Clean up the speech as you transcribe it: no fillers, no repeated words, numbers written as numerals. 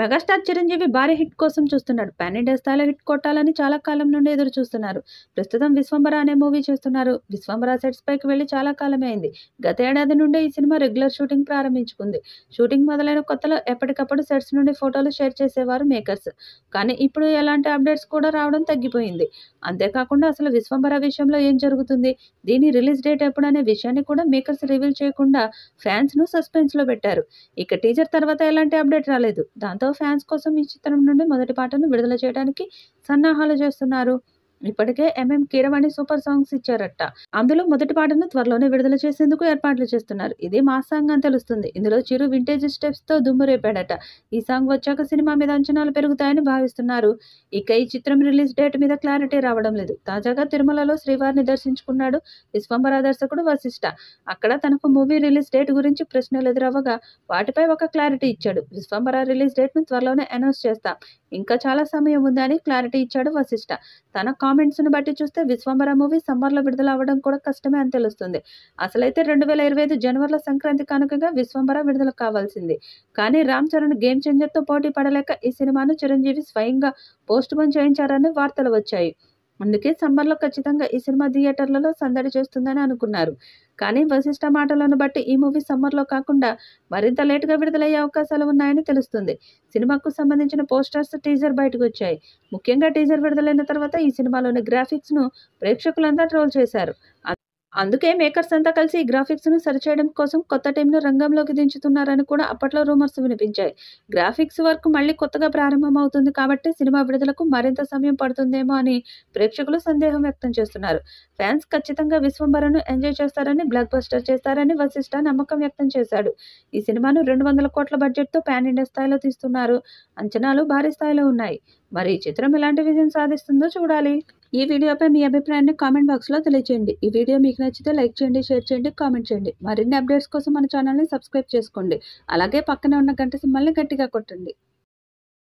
Megastar Chiranjeevi భారీ hit కోసం చూస్తున్నాడు. పాన్ ఇండియా స్థాయిలో హిట్ కొట్టాలని చాలా కాలం నుండి ఎదురు చూస్తున్నారు. ప్రస్తుతం విశ్వంబర అనే మూవీ చేస్తున్నారు. విశ్వంబర సెట్స్ పైకి వెళ్లి చాలా కాలమే అయింది. గత ఏడాది నుండే ఈ సినిమా రెగ్యులర్ షూటింగ్ ప్రారంభించుకుంది. షూటింగ్ మొదలైన కొత్తలో ఎప్పటికప్పుడు సెట్స్ నుండి ఫోటోలు షేర్ చేసేవారు మేకర్స్. కానీ ఇప్పుడు ఎలాంటి అప్డేట్స్ కూడా రావడం తగ్గిపోయింది. అంతేకాకుండా అసలు విశ్వంబర విషయంలో ఏం జరుగుతుంది, దీని రిలీజ్ డేట్ ఎప్పుడనే విషయాన్ని కూడా మేకర్స్ రివీల్ చేయకుండా ఫ్యాన్స్ ను సస్పెన్స్ లో పెట్టారు. ఇక టీజర్ తర్వాత ఎలాంటి అప్డేట్ రాలేదు. దాంతో ఫ్యాన్స్ కోసం ఈ చిత్రం నుండి మొదటి పాటను విడుదల చేయడానికి సన్నాహాలు చేస్తున్నారు. ఇప్పటికే కీరవాణి సూపర్ సాంగ్స్ ఇచ్చారట. అందులో మొదటి పాటను త్వరలోనే విడుదల చేసేందుకు ఏర్పాట్లు చేస్తున్నారు. ఇది మాస్ సాంగ్ అని తెలుస్తుంది. ఇందులో చిరు వింటేజ్ స్టెప్స్ తో దుమ్ము రేపాడట. ఈ సాంగ్ వచ్చాక సినిమా మీద అంచనాలు పెరుగుతాయని భావిస్తున్నారు. ఇక ఈ చిత్రం రిలీజ్ డేట్ మీద క్లారిటీ రావడం లేదు. తాజాగా తిరుమలలో శ్రీవారిని దర్శించుకున్నాడు విశ్వంబర దర్శకుడు వశిష్ఠ. అక్కడ తనకు మూవీ రిలీజ్ డేట్ గురించి ప్రశ్నలు ఎదురవ్వగా వాటిపై ఒక క్లారిటీ ఇచ్చాడు. విశ్వంబర రిలీజ్ డేట్ ను త్వరలోనే అనౌన్స్ చేస్తాం, ఇంకా చాలా సమయం ఉందని క్లారిటీ ఇచ్చాడు వశిష్ఠ. తన కామెంట్స్ ను బట్టి చూస్తే విశ్వంబర మూవీ సమ్మర్ లో విడుదల అవ్వడం కూడా కష్టమే అని తెలుస్తుంది. అసలైతే 2025 జనవరిలో సంక్రాంతి కానుకగా విశ్వంబర విడుదల కావాల్సింది. కానీ రామ్ చరణ్ గేమ్ చేంజర్ తో పోటీ పడలేక ఈ సినిమాను చిరంజీవి స్వయంగా పోస్ట్ పోన్ చేయించారని వార్తలు వచ్చాయి. అందుకే సమ్మర్లో ఖచ్చితంగా ఈ సినిమా థియేటర్లలో సందడి చేస్తుందని అనుకున్నారు. కానీ వశిష్ఠ మాటలను బట్టి ఈ మూవీ సమ్మర్లో కాకుండా మరింత లేటుగా విడుదలయ్యే అవకాశాలు ఉన్నాయని తెలుస్తుంది. సినిమాకు సంబంధించిన పోస్టర్స్, టీజర్ బయటకు వచ్చాయి. ముఖ్యంగా టీజర్ విడుదలైన తర్వాత ఈ సినిమాలోని గ్రాఫిక్స్ ను ప్రేక్షకులంతా ట్రోల్ చేశారు. అందుకే మేకర్స్ అంతా కలిసి ఈ గ్రాఫిక్స్ ను సరిచేయడం కోసం కొత్త టీంను రంగంలోకి దించుతున్నారని కూడా అప్పట్లో రూమర్స్ వినిపించాయి. గ్రాఫిక్స్ వర్క్ మళ్ళీ కొత్తగా ప్రారంభం అవుతుంది కాబట్టి సినిమా విడుదలకు మరింత సమయం పడుతుందేమో అని ప్రేక్షకులు సందేహం వ్యక్తం చేస్తున్నారు. ఫ్యాన్స్ ఖచ్చితంగా విశ్వంబరను ఎంజాయ్ చేస్తారని, బ్లాక్ బస్టర్ చేస్తారని వశిష్ఠ నమ్మకం వ్యక్తం చేశాడు. ఈ సినిమాను 200 కోట్ల బడ్జెట్ తో పాన్ ఇండియా స్థాయిలో తీస్తున్నారు. అంచనాలు భారీ స్థాయిలో ఉన్నాయి. మరి ఈ చిత్రం ఎలాంటి విజయం సాధిస్తుందో చూడాలి. ఈ వీడియోపై మీ అభిప్రాయాన్ని కామెంట్ బాక్స్లో తెలియజేయండి. ఈ వీడియో మీకు నచ్చితే లైక్ చేయండి, షేర్ చేయండి, కామెంట్ చేయండి. మరిన్ని అప్డేట్స్ కోసం మన ఛానల్ని సబ్స్క్రైబ్ చేసుకోండి. అలాగే పక్కనే ఉన్న గంట సింబల్ని గట్టిగా కొట్టండి.